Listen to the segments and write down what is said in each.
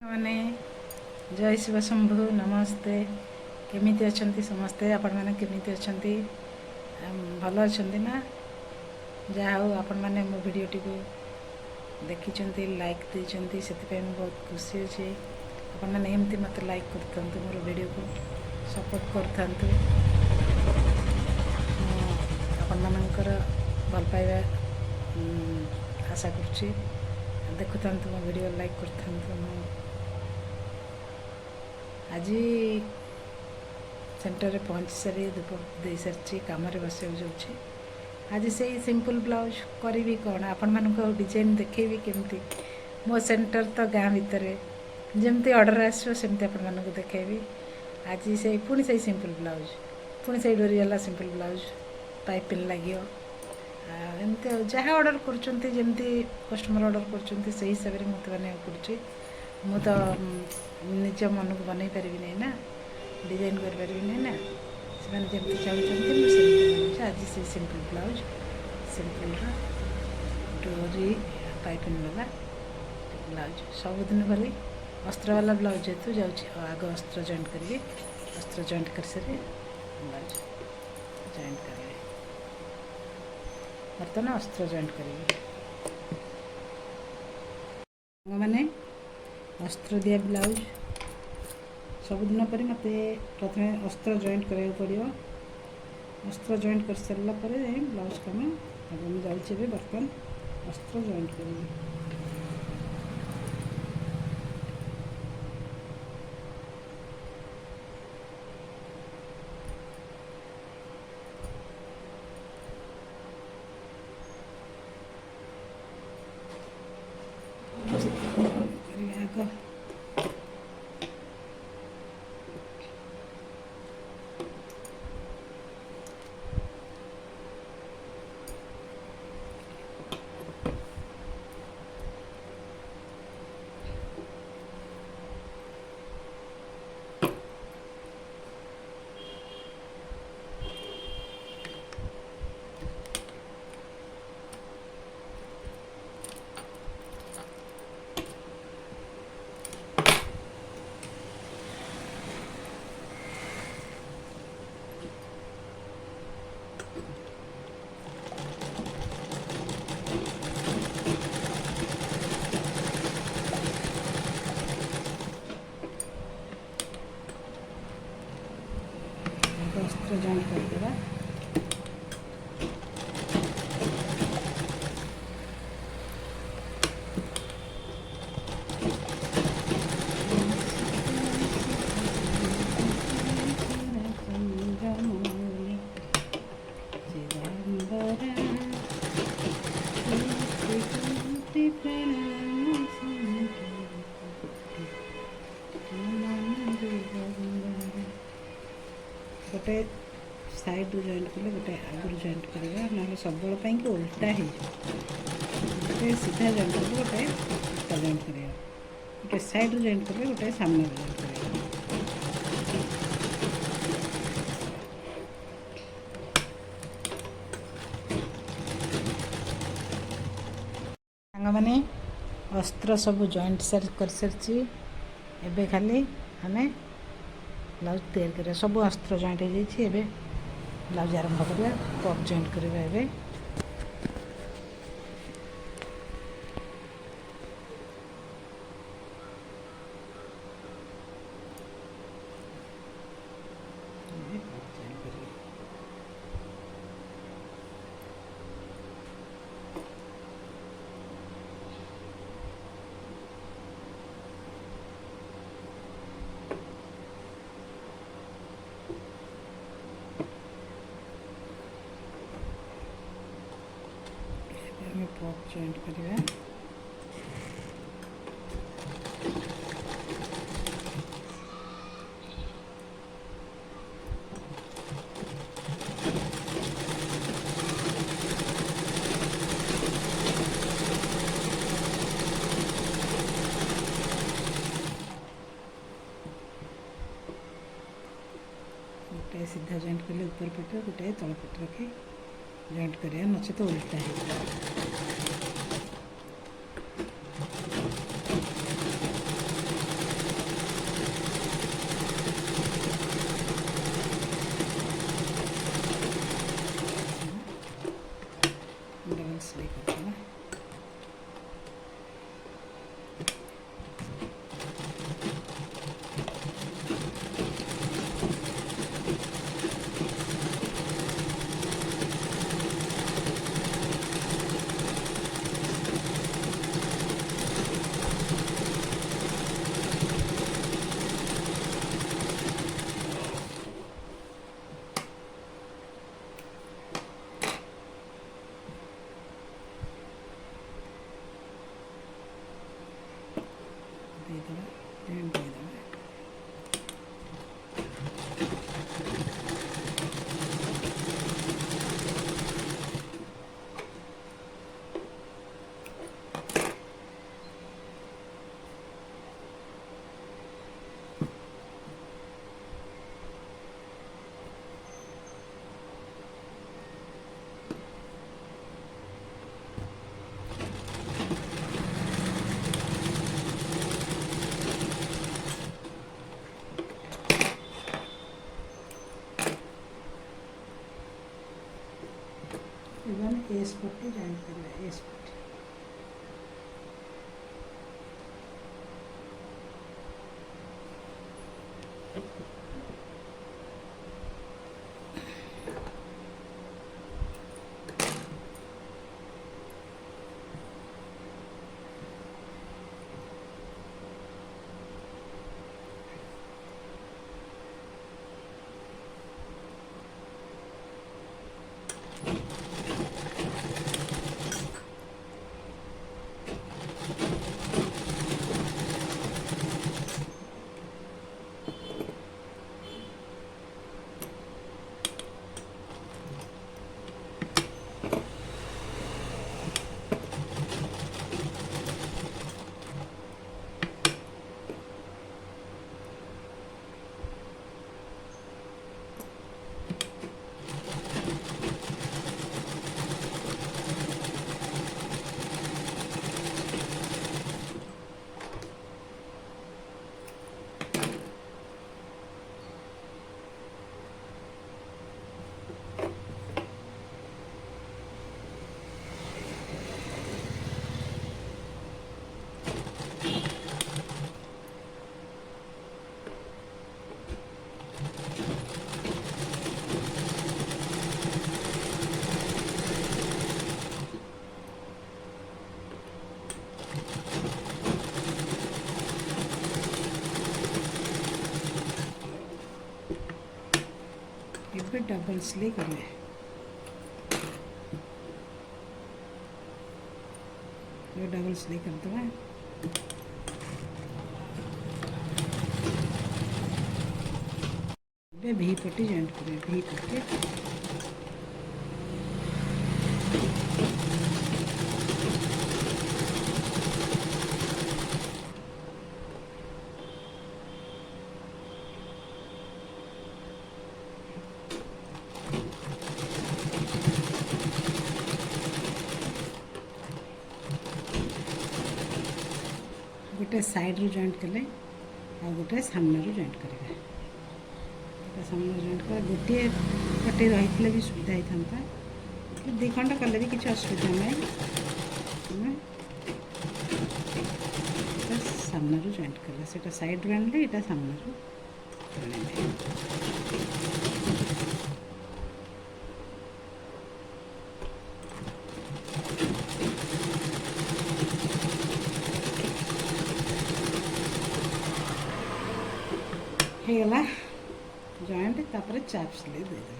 मैंने जय शिव शंभु नमस्ते केमिति अछंती समस्ते आपण माने केमिति अछंती भल अछंती ना जा हो आपण माने मो वीडियोटी को देखिचंती लाइक देचंती सेति मैं बहुत खुशी अछि आपण माने एमती मते लाइक करथंतु मोर वीडियो को सपोर्ट करथंतु आपण मानकर भल पाइबा आशा करछि देखुथंतु मो वीडियो लाइक करथंतु आज सेंटर रे पहुँच सारी धूप दे सारी कम बस जाऊँगी आज से सिंपल ब्लाउज करी कौन आपण मानक डिजाइन देखेबी केमती मो सेंटर तो गाँ भितर जमती ऑर्डर आसमती आपण मानक देखेबी आज से पुणी से सिंपल ब्लाउज पुणी से डोरी वाला सिंपल ब्लाउज पाइपिंग लगे एमती जहाँ ऑर्डर करमती कस्टमर ऑर्डर कर हिसाब से मत बना पड़ी मु तो निज मन को बनई पारि नहीं ना डिजाइन कर नहीं ना से जमी चाहते आज से सिंपल ब्लाउज सिंपल डोरी पाइपिंग वाला ब्लाउज सबुदिन भली अस्त्र वाला ब्लाउज जेतु जाऊँ आग अस्त्र जॉइंट करी अस्त्र जॉइंट कर सारी ब्लाउज जॉइंट करेंगे बर्तमान अस्त्र जॉइंट करेंगे मैंने अस्त्र दिया ब्लाउज सबुदिन पर मत प्रथम अस्त्र जॉइंट कराया पड़ो अस्त्र जॉइंट कर सारा ब्लाउज कम मुझे जाऊँगी बर्तमान अस्त्र जॉइंट करेंगे आग अस्त्र जॉइंट करदेगा गोटे साइड जॉइंट कले गोटे आगुरी जॉइंट करवा ना सब कि उल्टा हो गोटे सीधा जॉइंट कले गोटे उल्टा जॉइंट करवा गोटे साइड जॉइंट कले गोटे सामने जॉइंट करवा मैंने अस्त्र सब जॉइंट कर सारी एबे खाली हमें ब्लाउज तैयार करा सब अस्त्र जॉइंट हो जाए ब्लाउज आरंभ करवा पॉप जॉइंट करवा एबे पॉप जॉइंट करवा गोटे सीधा जॉइंट कले ऊपर पट गोटे तल पट रखे जॉइंट करिया नचे तो उल्टा है। କରିଦେବା, ଜଏଣ୍ଟ କରିଦେବା। इवन एस पट्टी जॉइंट करवा, एस पट्टी ଏବେ ଡବଲ୍ ସିଲେଇ କରିବେ। ये डबल सिलाई करते हैं। भी पट्टी जॉइंट करें, भी पट्टी गोटे साइड रू जॉइंट कले आ गोटे सामने रू जॉइंट करेंगे। सामने जॉइंट कर गोटे पटे रही भी सुविधा होता है, दी खंड कले भी किसी असुविधा ना। सामने रू जॉइंट कले से साइड रू आनले, यहाँ सामने रू गला जॉइंट। तापर चाप सिलाई दे देना।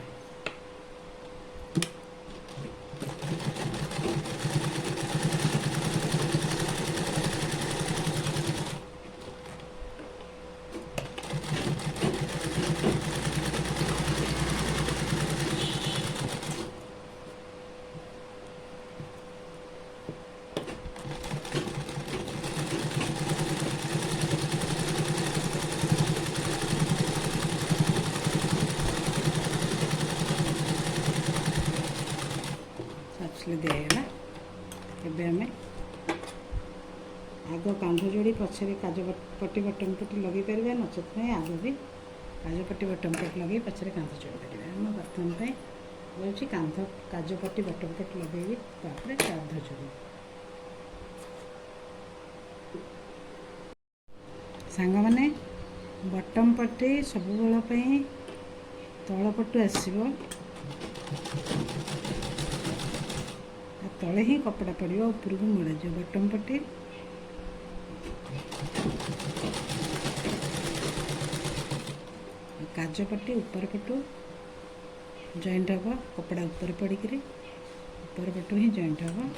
दिगला एवं आग कांध जोड़ी पछरे काज पट्टी बटन पट्टी लगे पारे, नचेत नहीं आग भी काज पट्टी बटन पट्टी लगे पछरे कांध जोड़ी पारे। आम बर्तमान जाऊँगी कांध काज पट्टी बटन पट्टी लगे तापर कांध जोड़ी। सांग मैंने बटन पट्टी सब बेल तल पटू आसो, तले ही कपड़ा पड़ो ऊपर को मुड़ा जो बटन पट्टी काज पट्टी ऊपर पटू जॉइंट हम, कपड़ा ऊपर पड़क ऊपर पटू ही जॉइंट हम।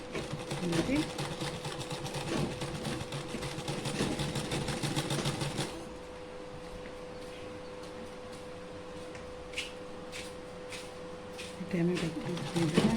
ଫାଷ୍ଟ ଆମେ ଦେଇଦେବା।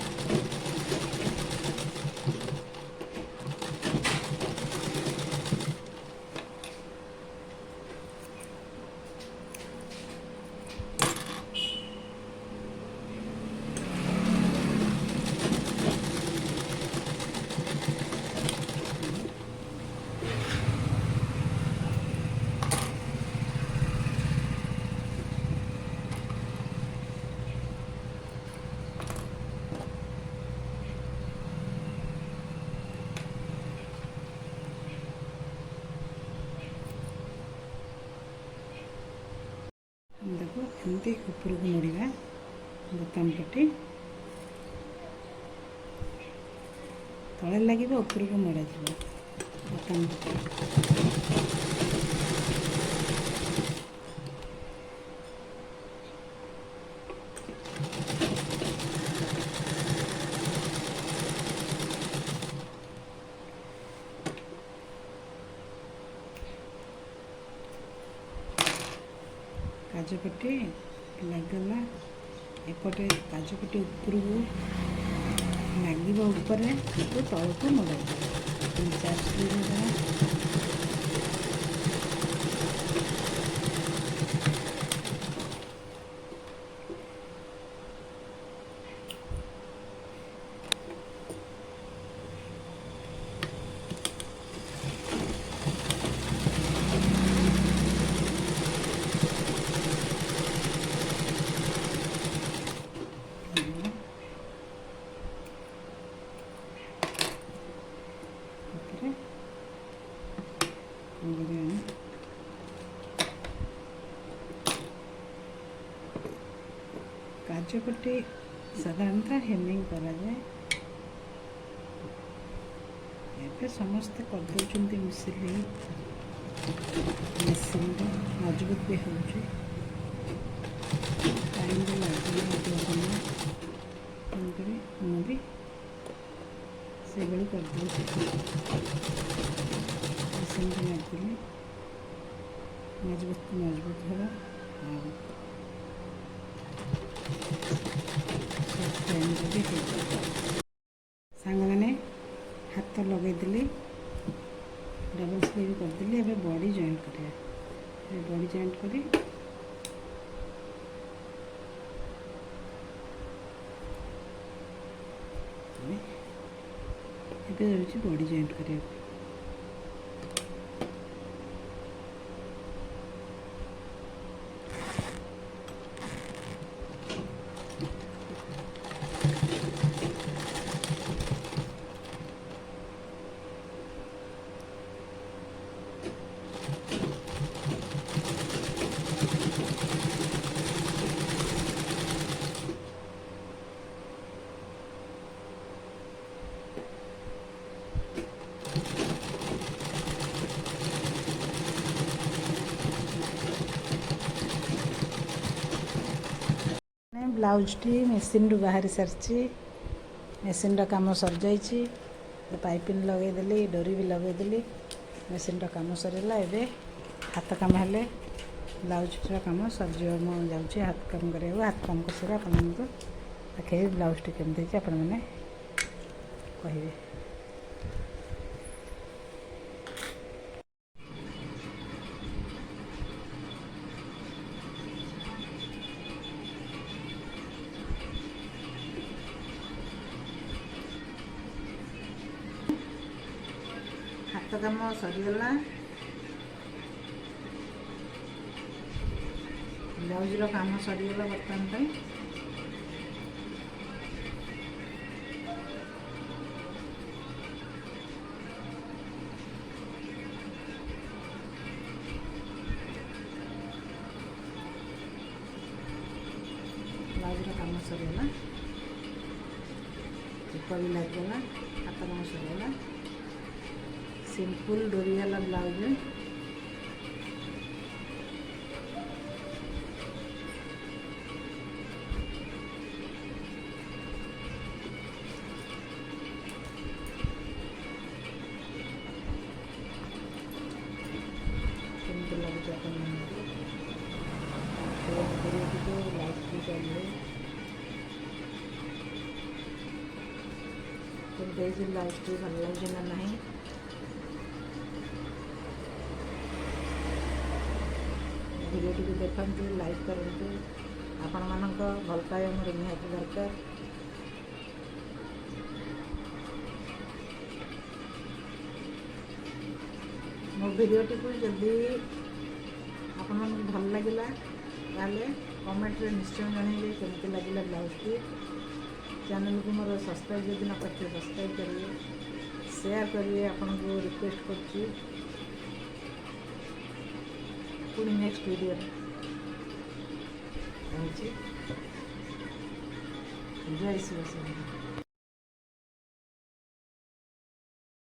देखो एमती ऊपर को मोड़ा बोताम पट्टी तले लगे ऊपर को मोड़ा बोताम पट्टी। काजपट्टी लगला एपटे काजपट्टी ऊपर को लगे ऊपर तल को मोड़ा 3-4 काजपट्टी साधारणतः हेमिंग करा जाए एबे समस्ते कर दउचंती मिसिली मशीन मजबूत भी हो टाइम भी लगे मुझे से बड़ी कर दूसरी मशीन को लगे मजबूत होगा सांग मैंने हाथ लगेदेली डबल स्लीव करदेली एबे बॉडी जॉइंट करिया बॉडी जॉइंट करी एबे होची बॉडी जॉइंट करिया ब्लाउज टी मेसीन रु बाहरी सारी मेसीन काम सर जा पाइपिंग लगेदेली डोरी भी लगेदेली मेसीन काम सरला एबे हाथ काम हेले ब्लाउज काम सरज मु जाऊँगी हाथ काम करा हाथ काम कर सारा आप देखे ब्लाउज टी केमती आपण मैंने कहे हाथ काम सरीगला ब्लाउज काम सरीगला बर्तमान ब्लाउज काम सरीगला चिप भी लगेगा हाथ काम सरीगला सिंपल डोरी वाला ब्लाउज केमती लगे लाइक भी चाहिए। କେମିତି ହେଇଛି ବ୍ଲାଉଜ୍ଟି ଭଲ ଲାଗୁଛି ନା ନାହିଁ। ଭିଡ଼ିଓଟିକୁ ଦେଖନ୍ତୁ, ଲାଇକ୍ କରନ୍ତୁ। ଆପଣମାନଙ୍କ ଭଲ ପାଇବା ମୋର ନିହାତି ଦରକାର। ମୋ ଭିଡ଼ିଓଟିକୁ ଯଦି ଆପଣମାନଙ୍କୁ ଭଲ ଲାଗିଲା ତାହେଲେ କମେଣ୍ଟରେ ନିଶ୍ଚୟ ଜଣାଇବେ କେମିତି ଲାଗିଲା ବ୍ଲାଉଜ୍ଟି। ଚ୍ୟାନେଲକୁ ମୋର ସବସ୍କ୍ରାଇବ୍ ଯଦି ନ କରିଥିବେ ସବସ୍କ୍ରାଇବ୍ କରିବେ, ସେୟାର କରିବେ, ଆପଣଙ୍କୁ ରିକ୍ୱେଷ୍ଟ କରୁଛି। ପୁଣି ନେକ୍ସଟ ଭିଡ଼ିଓରେ ରହୁଛି। ଜୟ ଶିବ।